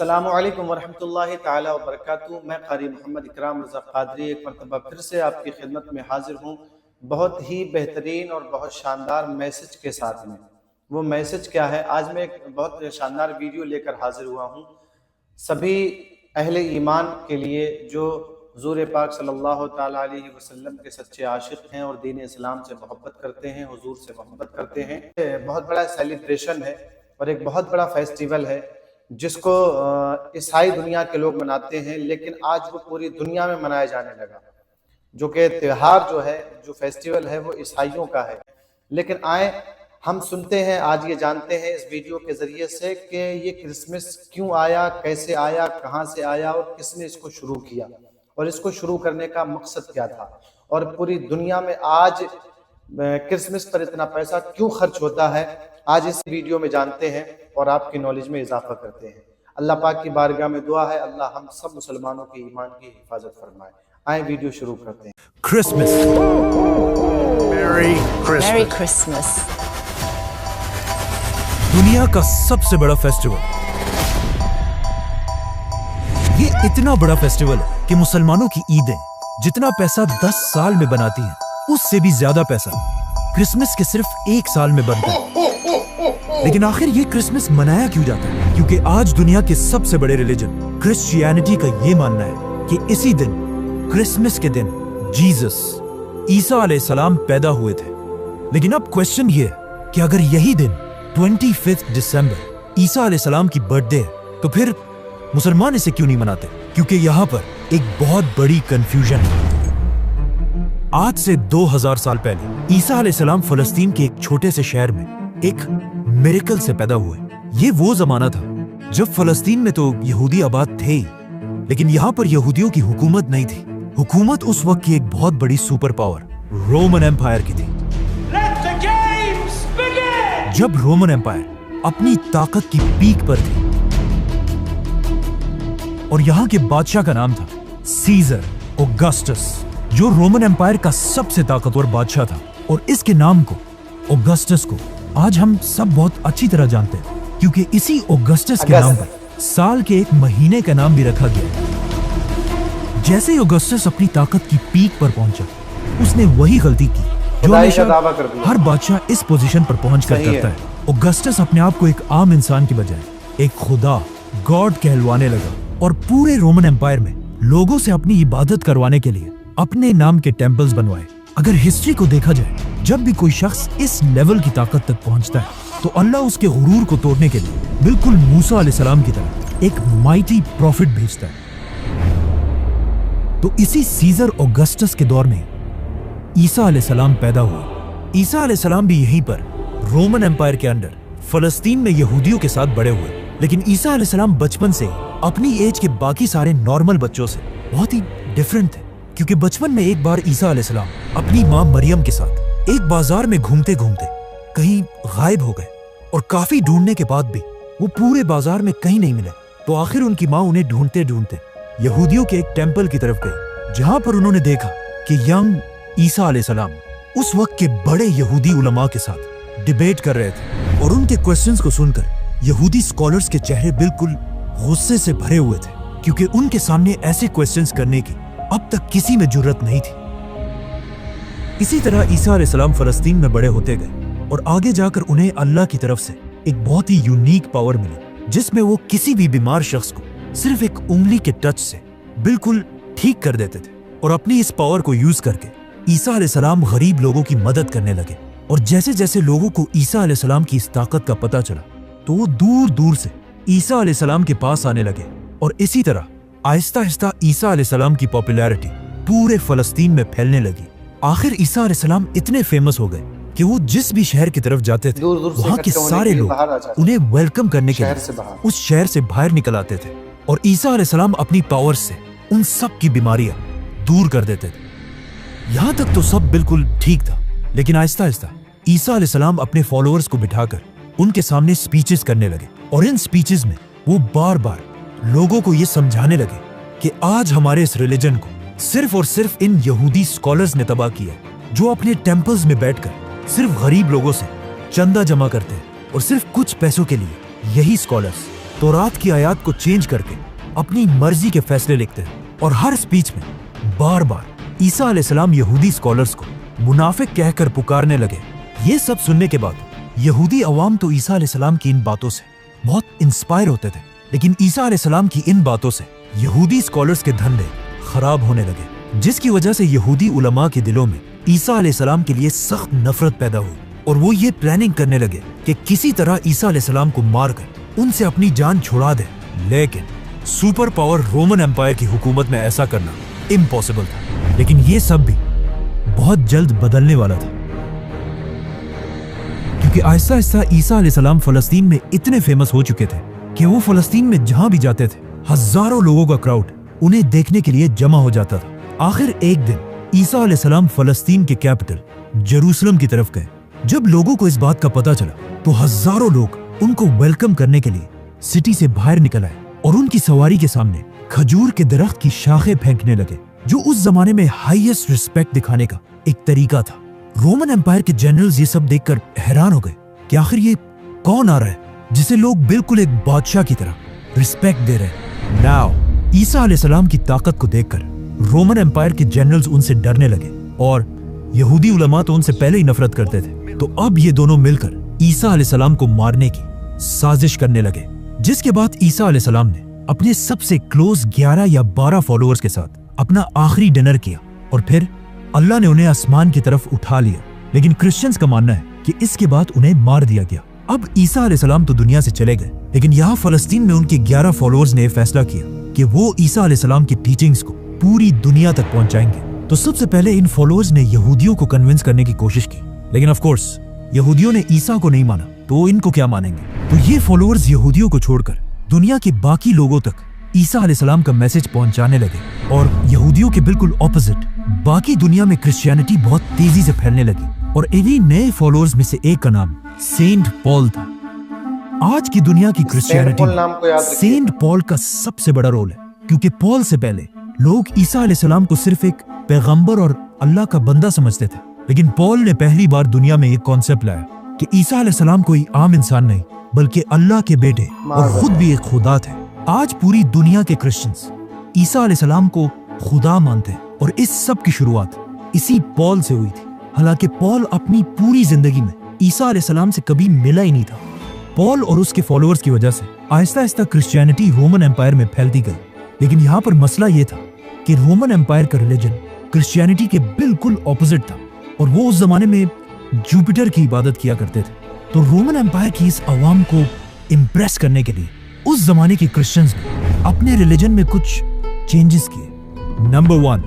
السلام علیکم ورحمۃ اللہ تعالی وبرکاتہ۔ میں قاری محمد اکرام رضا قادری ایک مرتبہ پھر سے آپ کی خدمت میں حاضر ہوں، بہت ہی بہترین اور بہت شاندار میسج کے ساتھ میں۔ وہ میسج کیا ہے؟ آج میں ایک بہت شاندار ویڈیو لے کر حاضر ہوا ہوں سبھی اہل ایمان کے لیے جو حضور پاک صلی اللہ تعالیٰ علیہ وسلم کے سچے عاشق ہیں اور دین اسلام سے محبت کرتے ہیں، حضور سے محبت کرتے ہیں۔ بہت بڑا سیلیبریشن ہے اور ایک بہت بڑا فیسٹیول ہے جس کو عیسائی دنیا کے لوگ مناتے ہیں، لیکن آج وہ پوری دنیا میں منایا جانے لگا، جو کہ تہوار جو ہے، جو فیسٹیول ہے، وہ عیسائیوں کا ہے۔ لیکن آئیں ہم سنتے ہیں، آج یہ جانتے ہیں اس ویڈیو کے ذریعے سے کہ یہ کرسمس کیوں آیا، کیسے آیا، کہاں سے آیا اور کس نے اس کو شروع کیا، اور اس کو شروع کرنے کا مقصد کیا تھا، اور پوری دنیا میں آج کرسمس پر اتنا پیسہ کیوں خرچ ہوتا ہے۔ آج اس ویڈیو میں جانتے ہیں اور آپ کی نالج میں اضافہ کرتے ہیں۔ اللہ پاک کی بارگاہ میں دعا ہے اللہ ہم سب مسلمانوں کے ایمان کی حفاظت فرمائے۔ آئیں ویڈیو شروع کرتے ہیں۔ Christmas, Merry Christmas. دنیا کا سب سے بڑا فیسٹیول۔ یہ اتنا بڑا فیسٹیول ہے کہ مسلمانوں کی عیدیں جتنا پیسہ 10 سال میں بناتی ہیں اس سے بھی زیادہ پیسہ کرسمس کے صرف 1 سال میں بنتا ہے۔ لیکن آخر یہ کرسمس منایا کیوں جاتا ہے؟ کیونکہ آج دنیا کے سب سے بڑے ریلیجن کرسچینٹی کا یہ ماننا ہے کہ اسی دن، کرسمس کے دن، جیزس عیسیٰ علیہ السلام پیدا ہوئے تھے۔ لیکن اب کوشچن یہ ہے کہ اگر یہی دن 25 دسمبر عیسیٰ علیہ السلام کی برتھ ڈے ہے تو پھر مسلمان اسے کیوں نہیں مناتے؟ کیونکہ یہاں پر ایک بہت بڑی کنفیوژن ہے۔ آج سے 2000 سال پہلے عیسیٰ علیہ السلام فلسطین کے ایک چھوٹے سے شہر میں ایک میریکل سے پیدا ہوئے۔ یہ وہ زمانہ تھا جب فلسطین میں تو یہودی آباد تھے ہی، لیکن یہاں پر یہودیوں کی حکومت نہیں تھی۔ حکومت اس وقت کی ایک بہت بڑی سپر پاور رومن ایمپائر کی تھی۔ جب رومن ایمپائر اپنی طاقت کی پیک پر تھی اور یہاں کے بادشاہ کا نام تھا سیزر اوگسٹس، جو رومن ایمپائر کا سب سے طاقتور بادشاہ تھا، اور اس کے نام کو، اوگسٹس کو، آج ہم سب بہت اچھی طرح جانتے ہیں کیونکہ اسی اوگسٹس کے نام پر سال کے ایک مہینے کا نام بھی رکھا گیا۔ جیسے اوگسٹس اپنی طاقت کی پیک پر پہنچا، اس نے وہی غلطی کی جو ہمیشہ ہر بادشاہ اس پوزیشن پر پہنچ کر کرتا ہے۔ اوگسٹس اپنے آپ کو ایک عام انسان کی بجائے ایک خدا، گاڈ کہلوانے لگا، اور پورے رومن ایمپائر میں لوگوں سے اپنی عبادت کروانے کے لیے اپنے نام کے ٹیمپلز بنوائے۔ اگر ہسٹری کو دیکھا جائے، جب بھی کوئی شخص اس لیول کی طاقت تک پہنچتا ہے تو اللہ اس کے غرور کو توڑنے کے لیے بالکل موسیٰ علیہ السلام کی طرح ایک مائٹی پروفٹ بھیجتا ہے۔ تو اسی سیزر اوگسٹس کے دور میں عیسیٰ علیہ السلام پیدا ہوئے۔ عیسیٰ علیہ السلام بھی یہیں پر رومن ایمپائر کے انڈر فلسطین میں یہودیوں کے ساتھ بڑے ہوئے، لیکن عیسیٰ علیہ السلام بچپن سے اپنی ایج کے باقی سارے نارمل بچوں سے بہت ہی ڈیفرنٹ تھے، کیونکہ بچپن میں ایک بار عیسیٰ علیہ السلام اپنی ماں مریم کے ساتھ ایک بازار میں گھومتے گھومتے کہیں غائب ہو گئے، اور کافی ڈھونڈنے کے بعد بھی وہ پورے بازار میں کہیں نہیں ملے۔ تو آخر ان کی ماں انہیں ڈھونڈتے ڈھونڈتے یہودیوں کے ایک ٹیمپل کی طرف گئی، جہاں پر انہوں نے دیکھا کہ ینگ عیسیٰ علیہ السلام اس وقت کے بڑے یہودی علماء کے ساتھ ڈیبیٹ کر رہے تھے، اور ان کے کوسچنز کو سن کر یہودی سکولرز کے چہرے بالکل غصے سے بھرے ہوئے تھے، کیونکہ ان کے سامنے ایسے کوسچنز کرنے کی اب تک کسی میں جرت نہیں تھی۔ اسی طرح عیسیٰ علیہ السلام فلسطین میں بڑے ہوتے گئے، اور آگے جا کر انہیں اللہ کی طرف سے ایک بہت ہی یونیک پاور ملی، جس میں وہ کسی بھی بیمار شخص کو صرف ایک انگلی کے ٹچ سے بالکل ٹھیک کر دیتے تھے۔ اور اپنی اس پاور کو یوز کر کے عیسیٰ علیہ السلام غریب لوگوں کی مدد کرنے لگے، اور جیسے جیسے لوگوں کو عیسیٰ علیہ السلام کی اس طاقت کا پتہ چلا تو وہ دور دور سے عیسیٰ علیہ السلام کے پاس آنے لگے، اور اسی طرح آہستہ آہستہ عیسیٰ علیہ السلام کی پاپولیرٹی پورے فلسطین میں پھیلنے لگی۔ آخر عیسیٰ علیہ السلام اتنے فیمس ہو گئے کہ وہ جس بھی شہر کی طرف جاتے تھے وہاں کے سارے لوگ انہیں ویلکم کرنے کے لیے اس شہر سے باہر نکل آتے تھے، اور عیسیٰ علیہ السلام اپنی پاور سے ان سب کی بیماریاں دور کر دیتے تھے۔ یہاں تک تو سب بالکل ٹھیک تھا، لیکن آہستہ آہستہ عیسیٰ علیہ السلام اپنے فالوورز کو بٹھا کر ان کے سامنے سپیچز کرنے لگے، اور ان سپیچز میں وہ بار بار لوگوں کو یہ سمجھانے لگے کہ آج ہمارے اس ریلیجن کو صرف اور صرف ان یہودی سکولرز نے تباہ کیا ہے، جو اپنے ٹیمپلز میں بیٹھ کر صرف غریب لوگوں سے چندہ جمع کرتے ہیں، اور صرف کچھ پیسوں کے لیے یہی سکولرز तौरात की आयत को चेंज करके अपनी मर्जी के फैसले लिखते हैं और हर स्पीच में बार बार ईसा अलैहिस्सलाम यहूदी स्कॉलर्स को मुनाफिक कहकर पुकारने लगे। ये सब सुनने के बाद यहूदी अवाम तो ईसा अलैहिस्सलाम की इन बातों से बहुत इंस्पायर होते थे, लेकिन ईसा अलैहिस्सलाम की इन बातों से यहूदी स्कॉलर्स के धंधे खराब होने लगे, जिसकी वजह से यहूदी उलमा के दिलों में ईसा अलैहिस्सलाम के लिए सख्त नफरत पैदा हुई और वो ये प्लानिंग करने लगे कि किसी तरह ईसा अलैहिस्सलाम को मारकर उनसे अपनी जान छुड़ा दे। लेकिन सुपर पावर रोमन एम्पायर की हुकूमत में ऐसा करना इम्पॉसिबल था, लेकिन ये सब भी बहुत जल्द बदलने वाला था, क्योंकि आहिस्ता आहिस्ता ईसा अलैहिस्सलाम फलस्तीन में इतने फेमस हो चुके थे कि वो फलस्तीन में जहां भी जाते थे हजारों लोगों का क्राउड उन्हें देखने के लिए जमा हो जाता था। आखिर एक दिन ईसा अलैहिस्सलाम फलस्तीन के कैपिटल जेरूसलम की तरफ गए। जब लोगों को इस बात का पता चला तो हजारों लोग उनको वेलकम करने के लिए सिटी से बाहर निकल आए और उनकी सवारी के सामने खजूर के दरख्त की शाखें फेंकने लगे, जो उस जमाने में हाईएस्ट रिस्पेक्ट दिखाने का एक तरीका था। रोमन एम्पायर के जनरल्स ये सब देखकर हैरान हो गए कि आखिर ये कौन आ रहा है जिसे लोग बिल्कुल एक बादशाह की तरह रिस्पेक्ट दे रहे हैं। नाउ ईसा अलैहिस्सलाम की ताकत को देखकर रोमन एम्पायर के जनरल्स उनसे डरने लगे और यहूदी उलमा तो उनसे पहले ही नफरत करते थे, तो अब ये दोनों मिलकर ईसा अलैहिस्सलाम को मारने की साजिश करने लगे। जिसके बाद ईसा अलैहिस्सलाम ने अपने सबसे क्लोज 11 या 12 फॉलोअर्स के साथ अपना आखिरी डिनर किया और फिर अल्लाह ने उन्हें आसमान की तरफ उठा लिया। लेकिन क्रिश्चियंस का मानना है कि इसके बाद उन्हें मार दिया गया। अब ईसा अलैहिस्सलाम तो दुनिया से चले गए, लेकिन यहाँ फलस्तीन में उनके 11 फॉलोअर्स ने फैसला किया कि वो ईसा अलैहिस्सलाम की टीचिंग्स को पूरी दुनिया तक पहुंचाएंगे। तो सबसे पहले इन फॉलोअर्स ने यहूदियों को कन्विंस करने की कोशिश की, लेकिन ऑफ कोर्स यहूदियों ने ईसा को नहीं माना, तो इनको क्या मानेंगे। तो ये फॉलोअर्स यहूदियों को छोड़कर दुनिया के बाकी लोगों तक ईसा अलैहिस्सलाम का मैसेज पहुंचाने लगे और यहूदियों के बिल्कुल ऑपोजिट बाकी दुनिया में क्रिश्चियनिटी बहुत तेजी से फैलने लगी। और इन्हीं नए फॉलोअर्स में से एक का नाम सेंट पॉल था। आज की दुनिया की क्रिश्चियनिटी में सेंट पॉल का सबसे बड़ा रोल है, क्योंकि पॉल से पहले लोग ईसा अलैहिस्सलाम को सिर्फ एक पैगंबर और अल्लाह का बंदा समझते थे, लेकिन पॉल ने पहली बार दुनिया में एक कॉन्सेप्ट लाया कि ईसा अलैहिस्सलाम कोई आम इंसान नहीं बल्कि अल्लाह के बेटे और खुद भी एक खुदा थे। आज पूरी दुनिया के क्रिश्चियंस ईसा अलैहिस्सलाम को खुदा मानते हैं और इस सब की शुरुआत इसी पॉल से हुई थी। हालांकि पॉल अपनी पूरी जिंदगी में ईसा अलैहिस्सलाम से कभी मिला ही नहीं था। पॉल और उसके फॉलोअर्स की वजह से Aahista Aahista Christianity Roman empire में फैलती गई, लेकिन यहाँ पर मसला ये था कि रोमन एम्पायर का रिलीजन क्रिश्चियनिटी के बिल्कुल ऑपोजिट था और वो उस जमाने में जुपिटर की इबादत किया करते थे। तो रोमन एम्पायर की इस अवाम को इम्प्रेस करने के लिए उस जमाने के क्रिश्चियंस ने अपने रिलीजन में कुछ चेंजेस किए। नंबर 1,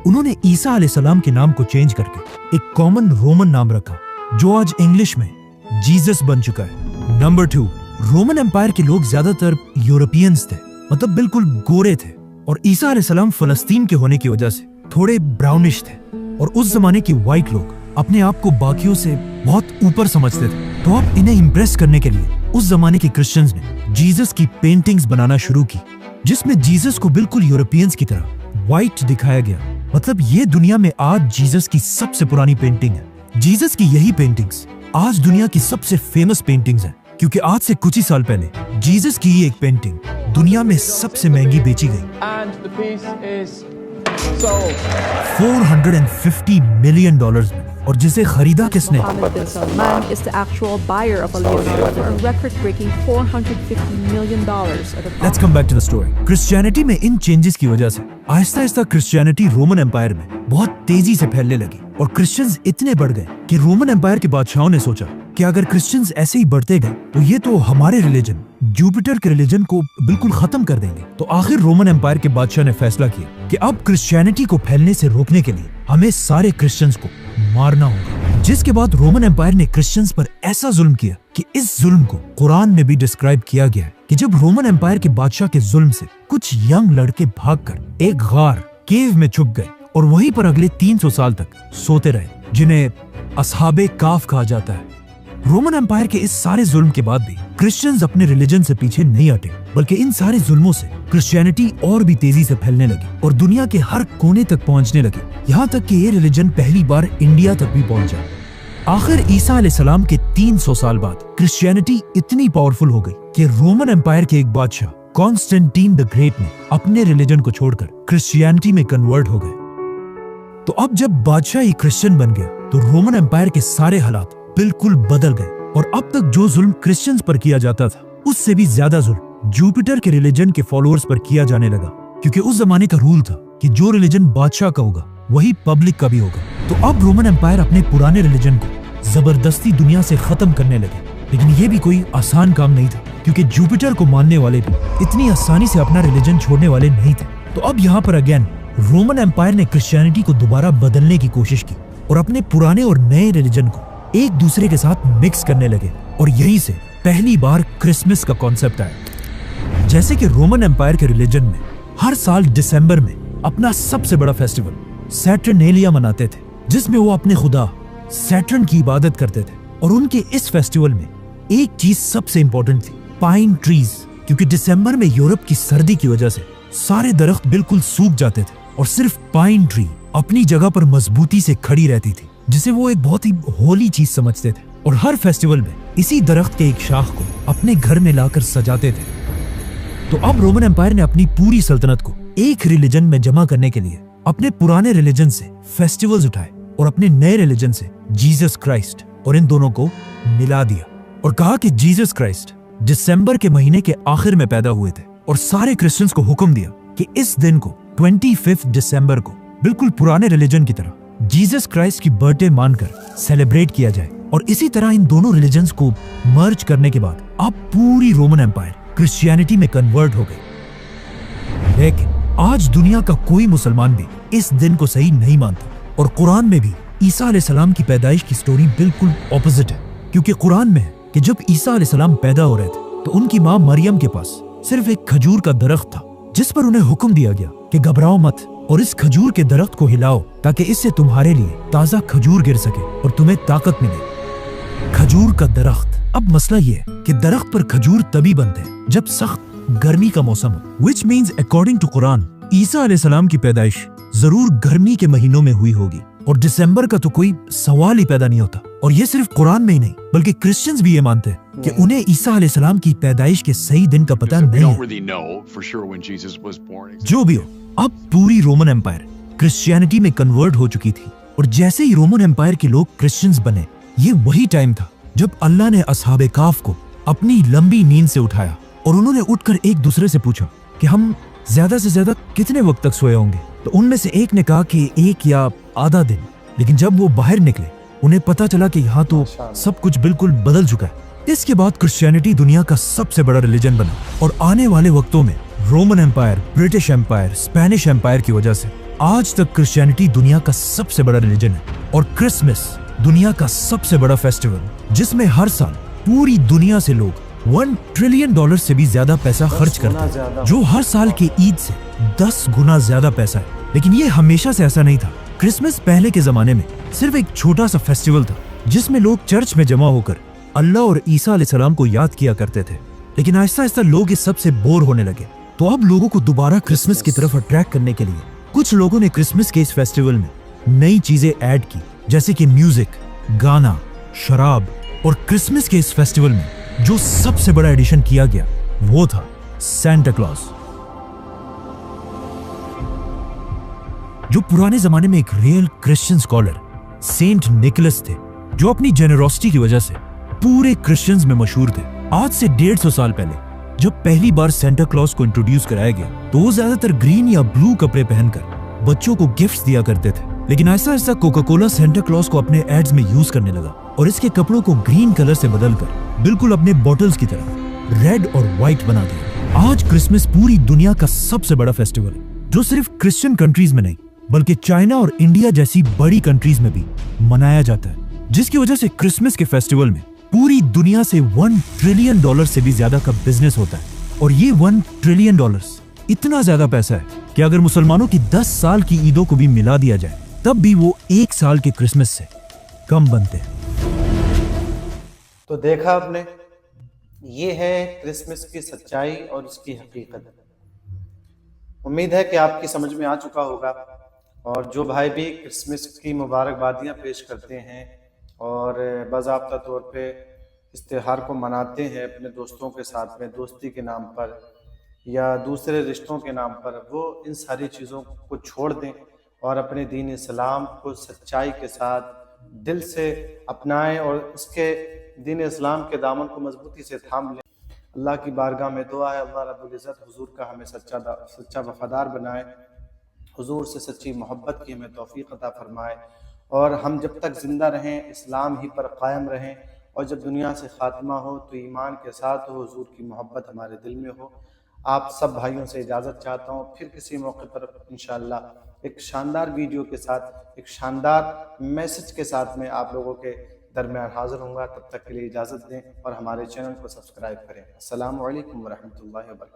उन्होंने ईसा अलैहिस्सलाम के नाम को चेंज करके एक कॉमन रोमन नाम रखा जो आज इंग्लिश में जीसस बन चुका है। नंबर 2, रोमन एम्पायर के लोग ज्यादातर यूरोपियंस थे, मतलब बिल्कुल गोरे थे, और ईसा अलैहिस्सलाम फलस्तीन के होने की वजह से थोड़े ब्राउनिश थे और उस जमाने के व्हाइट लोग अपने आप को बाकियों से बहुत ऊपर समझते थे। तो अब इन्हें इम्प्रेस करने के लिए उस जमाने के क्रिश्चियंस ने जीसस की पेंटिंग्स बनाना शुरू की, जिसमें जीसस को बिल्कुल यूरोपियंस की तरह व्हाइट दिखाया गया। मतलब ये दुनिया में आज जीसस की सबसे पुरानी पेंटिंग है। जीसस की यही पेंटिंग्स आज दुनिया की सबसे फेमस पेंटिंग्स हैं, क्योंकि आज से कुछ ही साल पहले जीसस की ही एक पेंटिंग दुनिया में सबसे महंगी बेची गई। $450 मिलियन में, और जिसे खरीदा किसने? Mohammed bin Salman is the actual buyer of a Leonardo for a record-breaking $450 million at a Let's come back to the story. Christianity में इन चेंजेस की वजह से Aahista Aahista Christianity Roman empire में बहुत तेजी से फैलने लगी और क्रिश्चियंस इतने बढ़ गए कि रोमन एम्पायर के बादशाहों ने सोचा कि अगर क्रिश्चियंस ऐसे ही बढ़ते गए तो ये तो हमारे रिलीजन जुपिटर के रिलीजन को बिल्कुल खत्म कर देंगे। तो आखिर रोमन एम्पायर के बादशाह ने फैसला किया कि अब क्रिश्चियनिटी को फैलने से रोकने के लिए हमें सारे क्रिश्चियंस को मारना होगा। जिसके बाद रोमन एम्पायर ने क्रिश्चियंस पर ऐसा जुल्म किया कि इस जुल्म को कुरान में भी डिस्क्राइब किया गया है कि जब रोमन एम्पायर के बादशाह के जुल्म से कुछ यंग लड़के भागकर एक गार केव में छुप गए और वहीं पर अगले 300 साल तक सोते रहे, जिन्हें असहाबे काफ कहा जाता है। रोमन एम्पायर के इस सारे जुल्म के बाद भी क्रिश्चियंस अपने रिलीजन से पीछे नहीं हटे, बल्कि इन सारे जुल्मों से क्रिश्चियनिटी और भी तेजी से फैलने लगी और दुनिया के हर कोने तक पहुंचने लगी, यहाँ तक कि ये रिलीजन पहली बार इंडिया तक भी पहुंचा। आखिर ईसा अलैहिस्सलाम के 300 साल बाद क्रिश्चियनिटी इतनी पावरफुल हो गई कि रोमन एम्पायर के एक बादशाह कॉन्स्टेंटीन द ग्रेट ने अपने रिलीजन को छोड़कर क्रिश्चियनिटी में कन्वर्ट हो गए। तो अब जब बादशाह ही क्रिश्चियन बन गया तो रोमन एम्पायर के सारे हालात बिल्कुल बदल गए, और अब तक जो जुल्म क्रिश्चियंस पर किया जाता था उससे भी ज्यादा जुल्म जुपिटर के रिलीजन के फॉलोअर्स पर किया जाने लगा, क्योंकि उस जमाने का रूल था कि जो रिलीजन बादशाह का होगा वही पब्लिक का भी होगा। तो अब रोमन एम्पायर अपने पुराने रिलीजन को जबरदस्ती दुनिया से खत्म करने लगे, लेकिन ये भी कोई आसान काम नहीं था, क्योंकि जुपिटर को मानने वाले भी इतनी आसानी से अपना रिलीजन छोड़ने वाले नहीं थे। तो अब यहाँ पर अगेन रोमन एम्पायर ने क्रिश्चियनिटी को दोबारा बदलने की कोशिश की और अपने पुराने और नए रिलीजन को एक दूसरे के साथ मिक्स करने लगे, और यहीं से पहली बार क्रिसमस का कॉन्सेप्ट आया। जैसे कि रोमन एम्पायर के रिलीजन में हर साल दिसंबर में अपना सबसे बड़ा फेस्टिवल सैटर्नेलिया मनाते थे, जिसमें वो अपने खुदा सैटर्न की इबादत करते थे। और उनके इस फेस्टिवल में एक चीज सबसे इंपॉर्टेंट थी, पाइन ट्रीज, क्योंकि दिसंबर में यूरोप की सर्दी की वजह से सारे दरख्त बिल्कुल सूख जाते थे और सिर्फ पाइन ट्री अपनी जगह पर मजबूती से खड़ी रहती थी, जिसे वो एक बहुत ही होली चीज समझते थे। और हर फेस्टिवल में इसी दरख्त के एक शाख को अपने घर में लाकर सजाते थे। तो अब रोमन एम्पायर ने अपनी पूरी सल्तनत को एक रिलीजन में जमा करने के लिए अपने पुराने रिलीजन से फेस्टिवल्स उठाए और अपने नए रिलीजन से जीसस क्राइस्ट, और इन दोनों को मिला दिया और कहा कि जीसस क्राइस्ट दिसंबर के महीने के आखिर में पैदा हुए थे, और सारे क्रिश्चियंस को हुक्म दिया कि इस दिन को 25 दिसंबर को बिल्कुल पुराने रिलीजन की तरह जीसस क्राइस्ट की बर्थडे मानकर सेलिब्रेट किया जाए। और इसी तरह इन दोनों रिलीजन्स को मर्ज करने के बाद अब पूरी रोमन एम्पायर क्रिश्चियनिटी में कन्वर्ट हो गई। लेकिन आज दुनिया का कोई मुसलमान भी इस दिन को सही नहीं मानता, और कुरान में भी ईसा अलैहिस्सलाम की पैदाइश की स्टोरी बिल्कुल ऑपोजिट है, क्योंकि कुरान में है कि जब ईसा अलैहिस्सलाम पैदा हो रहे थे तो उनकी माँ मरियम के पास सिर्फ एक खजूर का दरख्त था, जिस पर उन्हें हुक्म दिया गया कि घबराओ मत और इस खजूर के दरख्त को हिलाओ ताकि इससे तुम्हारे लिए ताजा खजूर गिर सके और तुम्हें ताकत मिले। खजूर का दरख्त। अब मसला ये है कि दरख्त पर खजूर तभी बनते हैं जब सख्त गर्मी का मौसम हो, which means according to Quran ईसा अलैहिस्सलाम की पैदाइश जरूर गर्मी के महीनों में हुई होगी, और दिसंबर का तो कोई सवाल ही पैदा नहीं होता। और ये सिर्फ कुरान में ही नहीं बल्कि क्रिश्चियंस भी ये मानते हैं कि उन्हें ईसा अलैहिस्सलाम की पैदाइश के सही दिन का पता नहीं है। जो भी हो, अब पूरी रोमन एम्पायर क्रिश्चियनिटी में कन्वर्ट हो चुकी थी, और जैसे ही रोमन एम्पायर के लोग क्रिश्चियंस बने, ये वही टाइम था जब अल्लाह ने असहाबे काफ को अपनी लंबी नींद से उठाया और उन्होंने उठकर एक दूसरे से पूछा कि हम ज्यादा से ज्यादा कितने वक्त तक सोए होंगे। तो उनमें से एक ने कहा कि 1 या आधा दिन। लेकिन जब वो बाहर निकले उन्हें पता चला कि यहाँ तो सब कुछ बिल्कुल बदल चुका है। इसके बाद क्रिश्चियनिटी दुनिया का सबसे बड़ा रिलीजन बना, और आने वाले वक्तों में Roman Empire, British Empire, Spanish Empire की वजह से आज तक क्रिश्चियनिटी दुनिया का सबसे बड़ा रिलीजन है। और क्रिसमस दुनिया का सबसे बड़ा फेस्टिवल, जिसमें हर साल पूरी दुनिया से लोग $1 ट्रिलियन से भी ज्यादा पैसा खर्च करते हैं, जो हर साल की ईद से 10 गुना ज्यादा पैसा है। लेकिन ये हमेशा से ऐसा नहीं था। क्रिसमस पहले के जमाने में सिर्फ एक छोटा सा फेस्टिवल था जिसमें लोग चर्च में जमा होकर अल्लाह और ईसा अलैहिस्सलाम को याद किया करते थे। लेकिन आहिस्ता आहिस्ता लोग इस सब से बोर होने लगे। तो अब लोगों को दोबारा क्रिसमस की तरफ अट्रैक्ट करने के लिए कुछ लोगों ने क्रिसमस के इस फेस्टिवल में नई चीजें ऐड की, जैसे कि म्यूजिक, गाना, शराब। और क्रिसमस के इस फेस्टिवल में जो सबसे बड़ा एडिशन किया गया वो था सैंटा क्लॉज, जो पुराने जमाने में एक real Christian scholar Saint Nicholas थे, जो अपनी जेनरोसिटी की वजह से पूरे क्रिश्चियंस में मशहूर थे। आज से 150 साल पहले जब पहली बार सैंटा क्लॉज को इंट्रोड्यूस कराया गया तो वो ज्यादातर ग्रीन या ब्लू कपड़े पहनकर बच्चों को गिफ्ट्स दिया करते थे। लेकिन ऐसा ऐसा कोका कोला सैंटा क्लॉज को अपने एड्स में यूज करने लगा और इसके कपड़ों को ग्रीन कलर से बदलकर बिल्कुल अपने बॉटल्स की तरह रेड और व्हाइट बना दिया। आज क्रिसमस पूरी दुनिया का सबसे बड़ा फेस्टिवल है, जो सिर्फ क्रिश्चियन कंट्रीज में नहीं बल्कि चाइना और इंडिया जैसी बड़ी कंट्रीज में भी मनाया जाता है, जिसकी वजह से क्रिसमस के फेस्टिवल में पूरी दुनिया से $1 ट्रिलियन से भी ज्यादा का बिजनेस होता है। और ये $1 ट्रिलियन इतना ज्यादा पैसा है कि अगर मुसलमानों की 10 साल की ईदों को भी मिला दिया जाए तब भी वो 1 साल के क्रिसमस से कम बनते हैं। तो देखा आपने, ये है क्रिसमस की सच्चाई और उसकी हकीकत। उम्मीद है कि आपकी समझ में आ चुका होगा। और जो भाई भी क्रिसमस की मुबारकबादियाँ पेश करते हैं اور باضابطہ طور پہ اس تہوار کو مناتے ہیں اپنے دوستوں کے ساتھ میں، دوستی کے نام پر یا دوسرے رشتوں کے نام پر، وہ ان ساری چیزوں کو چھوڑ دیں اور اپنے دین اسلام کو سچائی کے ساتھ دل سے اپنائیں اور اس کے دین اسلام کے دامن کو مضبوطی سے تھام لیں۔ اللہ کی بارگاہ میں دعا ہے اللہ رب العزت حضور کا ہمیں سچا وفادار بنائے، حضور سے سچی محبت کی ہمیں توفیق عطا فرمائے، اور ہم جب تک زندہ رہیں اسلام ہی پر قائم رہیں، اور جب دنیا سے خاتمہ ہو تو ایمان کے ساتھ ہو، حضور کی محبت ہمارے دل میں ہو۔ آپ سب بھائیوں سے اجازت چاہتا ہوں، پھر کسی موقع پر انشاءاللہ ایک شاندار ویڈیو کے ساتھ، ایک شاندار میسج کے ساتھ میں آپ لوگوں کے درمیان حاضر ہوں گا۔ تب تک کے لیے اجازت دیں اور ہمارے چینل کو سبسکرائب کریں۔ السلام علیکم ورحمۃ اللہ وبرکاتہ۔